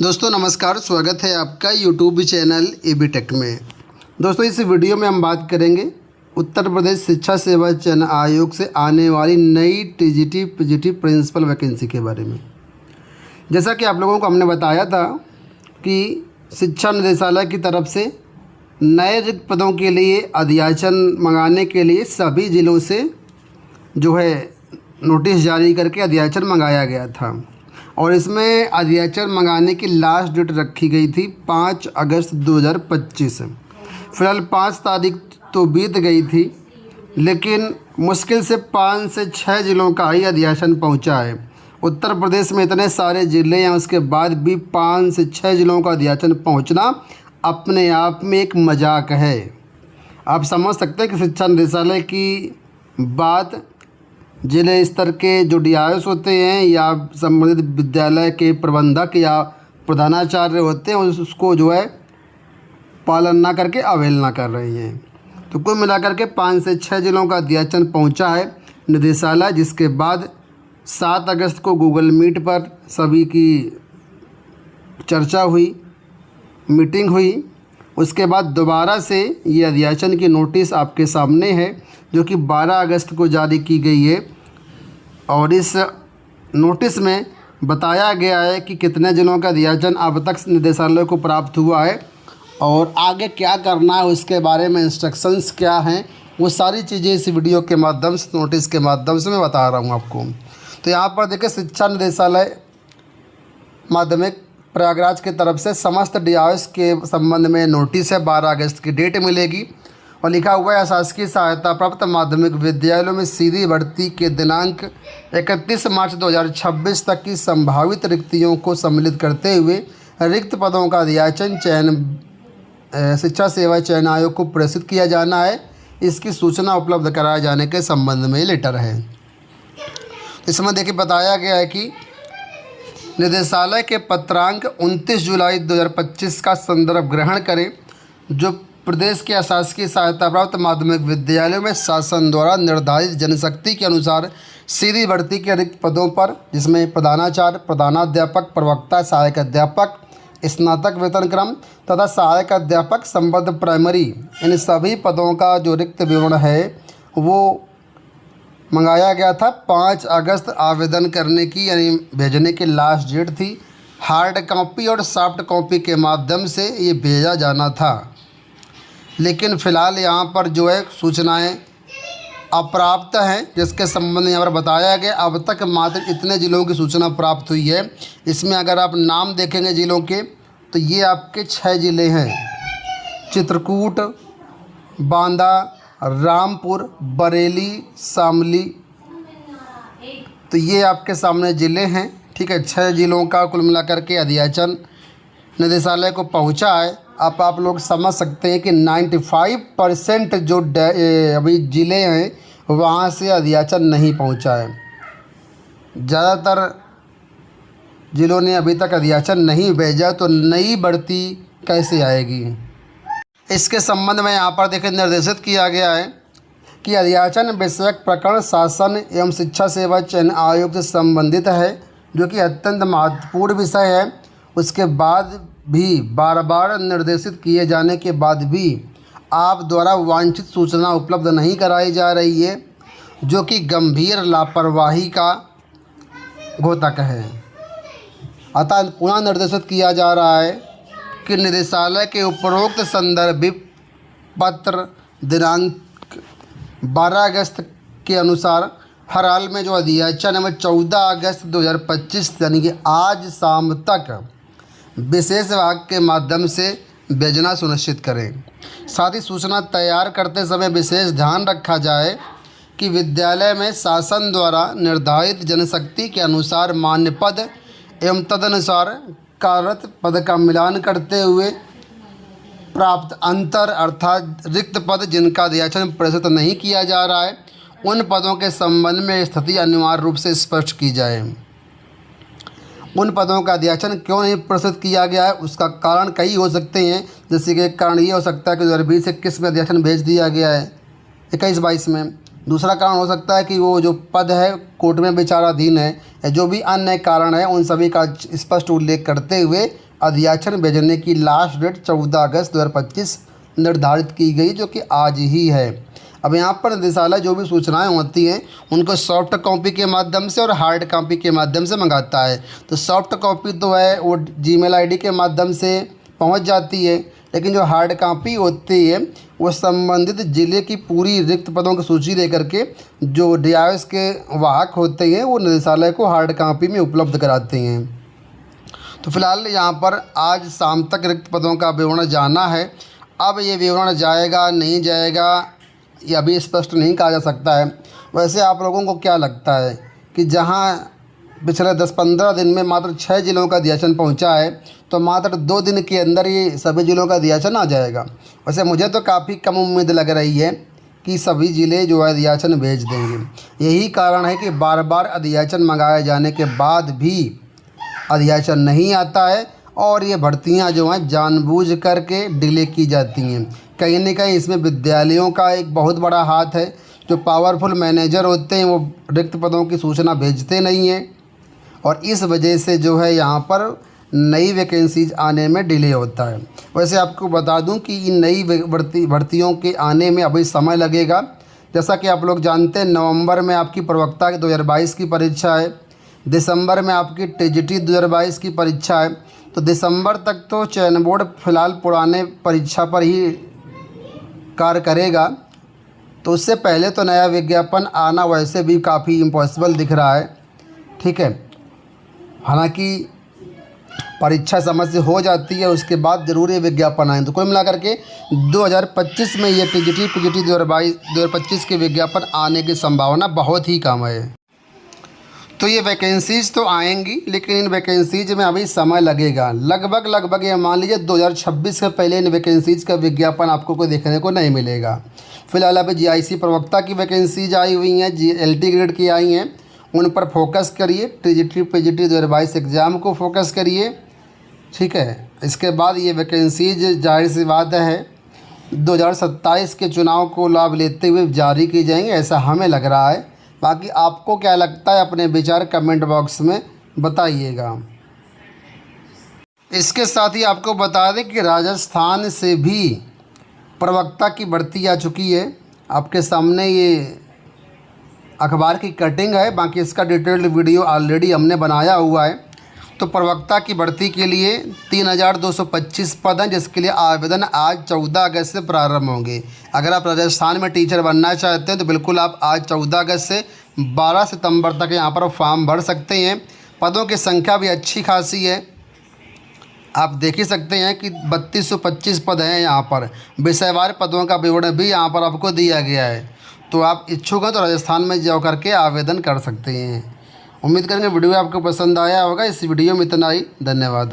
दोस्तों नमस्कार, स्वागत है आपका यूट्यूब चैनल एबी टेक में। दोस्तों इस वीडियो में हम बात करेंगे उत्तर प्रदेश शिक्षा सेवा चयन आयोग से आने वाली नई टीजीटी पीजीटी प्रिंसिपल वैकेंसी के बारे में। जैसा कि आप लोगों को हमने बताया था कि शिक्षा निदेशालय की तरफ से नए रिक्त पदों के लिए अध्याचन मंगाने के लिए सभी ज़िलों से जो है नोटिस जारी करके अध्याचन मंगाया गया था और इसमें अध्याचन मंगाने की लास्ट डेट रखी गई थी 5 अगस्त 2025। फिलहाल 5 तारीख तो बीत गई थी, लेकिन मुश्किल से 5 से 6 ज़िलों का ही अध्याचन पहुंचा है। उत्तर प्रदेश में इतने सारे ज़िले हैं, उसके बाद भी 5 से 6 ज़िलों का अध्याचन पहुंचना अपने आप में एक मजाक है। आप समझ सकते हैं कि शिक्षा निदेशालय की बात जिले स्तर के जो डीआईओस होते हैं या संबंधित विद्यालय के प्रबंधक या प्रधानाचार्य होते हैं उसको जो है पालन ना करके अवहेलना कर रही हैं। तो कुल मिलाकर के 5 से 6 ज़िलों का अध्याचन पहुंचा है निदेशालय, जिसके बाद 7 अगस्त को गूगल मीट पर सभी की चर्चा हुई, मीटिंग हुई। उसके बाद दोबारा से ये अध्याचन की नोटिस आपके सामने है जो कि 12 अगस्त को जारी की गई है और इस नोटिस में बताया गया है कि कितने ज़िलों का अध्याचन अब तक निदेशालय को प्राप्त हुआ है और आगे क्या करना है उसके बारे में इंस्ट्रक्शंस क्या हैं, वो सारी चीज़ें इस वीडियो के माध्यम से, नोटिस के माध्यम से मैं बता रहा हूँ आपको। तो यहाँ पर देखिए, शिक्षा निदेशालय माध्यमिक प्रयागराज की तरफ से समस्त डीआईओस के संबंध में नोटिस है। 12 अगस्त की डेट मिलेगी और लिखा हुआ है अशासकीय सहायता प्राप्त माध्यमिक विद्यालयों में सीधी भर्ती के दिनांक 31 मार्च 2026 तक की संभावित रिक्तियों को सम्मिलित करते हुए रिक्त पदों का अध्याचन शिक्षा सेवा चयन आयोग को प्रेषित किया जाना है। इसकी सूचना उपलब्ध कराए जाने के संबंध में लेटर है। इसमें देखिए बताया गया है कि निदेशालय के पत्रांक 29 जुलाई 2025 का संदर्भ ग्रहण करें, जो प्रदेश के अशासकीय सहायता प्राप्त माध्यमिक विद्यालयों में शासन द्वारा निर्धारित जनशक्ति के अनुसार सीधी भर्ती के रिक्त पदों पर, जिसमें प्रधानाचार्य, प्रधानाध्यापक, प्रवक्ता, सहायक अध्यापक, स्नातक वेतन क्रम तथा सहायक अध्यापक संबद्ध प्राइमरी, इन सभी पदों का जो रिक्त विवरण है वो मंगाया गया था। 5 अगस्त आवेदन करने की यानी भेजने की लास्ट डेट थी। हार्ड कॉपी और सॉफ्ट कॉपी के माध्यम से ये भेजा जाना था, लेकिन फ़िलहाल यहाँ पर जो है सूचनाएं अप्राप्त हैं, जिसके संबंध में यहाँ पर बताया गया अब तक मात्र इतने ज़िलों की सूचना प्राप्त हुई है। इसमें अगर आप नाम देखेंगे ज़िलों के तो ये आपके 6 ज़िले हैं: चित्रकूट, बांदा, रामपुर, बरेली, शामली। तो ये आपके सामने ज़िले हैं, ठीक है। 6 ज़िलों का कुल मिलाकर के अध्याचन निदेशालय को पहुंचा है। अब आप लोग समझ सकते हैं कि 95% जो अभी ज़िले हैं वहाँ से अध्याचन नहीं पहुंचा है। ज़्यादातर ज़िलों ने अभी तक अध्याचन नहीं भेजा, तो नई भर्ती कैसे आएगी? इसके संबंध में यहाँ पर देखिए निर्देशित किया गया है कि अध्याचन विषयक प्रकरण शासन एवं शिक्षा सेवा चयन आयोग से संबंधित है, जो कि अत्यंत महत्वपूर्ण विषय है। उसके बाद भी बार बार निर्देशित किए जाने के बाद भी आप द्वारा वांछित सूचना उपलब्ध नहीं कराई जा रही है, जो कि गंभीर लापरवाही का द्योतक है। अतः पुनः निर्देशित किया जा रहा है कि निदेशालय के उपरोक्त संदर्भित पत्र दिनांक 12 अगस्त के अनुसार हर हाल में जो अध्याचन है 14 अगस्त 2025 यानी कि आज शाम तक विशेष विभाग के माध्यम से भेजना सुनिश्चित करें। साथ ही सूचना तैयार करते समय विशेष ध्यान रखा जाए कि विद्यालय में शासन द्वारा निर्धारित जनशक्ति के अनुसार मान्य पद एवं तदनुसार कार्यरत पद का मिलान करते हुए प्राप्त अंतर अर्थात रिक्त पद जिनका अध्याचन प्रेषित नहीं किया जा रहा है, उन पदों के संबंध में स्थिति अनिवार्य रूप से स्पष्ट की जाए। उन पदों का अध्याचन क्यों नहीं प्रेषित किया गया है उसका कारण कई हो सकते हैं। जैसे कि एक कारण ये हो सकता है कि 2020-21 में अध्याचन भेज दिया गया है 21-22 में, दूसरा कारण हो सकता है कि वो जो पद है कोर्ट में विचाराधीन है, या जो भी अन्य कारण है उन सभी का स्पष्ट उल्लेख करते हुए अध्याचन भेजने की लास्ट डेट 14 अगस्त 2025 निर्धारित की गई, जो कि आज ही है। अब यहाँ पर निदेशालय जो भी सूचनाएं होती हैं उनको सॉफ्ट कॉपी के माध्यम से और हार्ड कॉपी के माध्यम से मंगाता है। तो सॉफ्ट कॉपी तो है वो जीमेल आईडी के माध्यम से पहुँच जाती है, लेकिन जो हार्ड कॉपी होती है वो संबंधित ज़िले की पूरी रिक्त पदों की सूची लेकर के जो डीआईएस के वाहक होते हैं वो निदेशालय को हार्ड कॉपी में उपलब्ध कराते हैं। तो फिलहाल यहाँ पर आज शाम तक रिक्त पदों का विवरण जाना है। अब ये विवरण जाएगा नहीं जाएगा ये अभी स्पष्ट नहीं कहा जा सकता है। वैसे आप लोगों को क्या लगता है कि जहाँ पिछले 10-15 दिन में मात्र 6 जिलों का अध्याचन पहुंचा है, तो मात्र 2 दिन के अंदर ये सभी जिलों का अध्याचन आ जाएगा? वैसे मुझे तो काफ़ी कम उम्मीद लग रही है कि सभी ज़िले जो है अध्याचन भेज देंगे। यही कारण है कि बार बार अध्याचन मंगाए जाने के बाद भी अध्याचन नहीं आता है और ये भर्तियां जो हैं जानबूझ करके डिले की जाती हैं। कहीं न कहीं इसमें विद्यालयों का एक बहुत बड़ा हाथ है। जो पावरफुल मैनेजर होते हैं वो रिक्त पदों की सूचना भेजते नहीं हैं और इस वजह से जो है यहाँ पर नई वैकेंसीज आने में डिले होता है। वैसे आपको बता दूं कि इन नई भर्तियों के आने में अभी समय लगेगा। जैसा कि आप लोग जानते हैं नवंबर में आपकी प्रवक्ता की 2022 की परीक्षा है, दिसंबर में आपकी टीजीटी 2022 की परीक्षा है। तो दिसंबर तक तो चयन बोर्ड फ़िलहाल पुराने परीक्षा पर ही कार्य करेगा, तो उससे पहले तो नया विज्ञापन आना वैसे भी काफ़ी इम्पॉसिबल दिख रहा है। ठीक है, हालांकि परीक्षा समय से हो जाती है उसके बाद ज़रूर ये विज्ञापन आए। तो कुल मिलाकर के 2025 में ये टीजीटी पीजीटी 2025 के विज्ञापन आने की संभावना बहुत ही कम है। तो ये वैकेंसीज़ तो आएंगी, लेकिन इन वैकेंसीज़ में अभी समय लगेगा। लगभग ये मान लीजिए 2026 से पहले इन वैकेंसीज़ का विज्ञापन आपको कोई देखने को नहीं मिलेगा। फिलहाल अभी जीआईसी प्रवक्ता की वैकेंसीज आई हुई हैं, एलटी ग्रेड की आई हैं, उन पर फोकस करिए। टीजीटी पीजीटी 2022 एग्ज़ाम को फोकस करिए। ठीक है, इसके बाद ये वैकेंसीज जाहिर सी बात है 2027 के चुनाव को लाभ लेते हुए जारी की जाएंगी, ऐसा हमें लग रहा है। बाकी आपको क्या लगता है अपने विचार कमेंट बॉक्स में बताइएगा। इसके साथ ही आपको बता दें कि राजस्थान से भी प्रवक्ता की भर्ती आ चुकी है। आपके सामने ये अखबार की कटिंग है, बाकी इसका डिटेल्ड वीडियो ऑलरेडी हमने बनाया हुआ है। तो प्रवक्ता की भर्ती के लिए 3225 पद हैं, जिसके लिए आवेदन आज 14 अगस्त से प्रारंभ होंगे। अगर आप राजस्थान में टीचर बनना चाहते हैं तो बिल्कुल आप आज 14 अगस्त से 12 सितंबर तक यहाँ पर फॉर्म भर सकते हैं। पदों की संख्या भी अच्छी खासी है, आप देख ही सकते हैं कि 3225 पद हैं यहाँ पर। विषयवार पदों का विवरण भी यहाँ पर आपको दिया गया है। तो आप इच्छुक हैं तो राजस्थान में जा करके आवेदन कर सकते हैं। उम्मीद करेंगे वीडियो आपको पसंद आया होगा। इस वीडियो में इतना ही, धन्यवाद।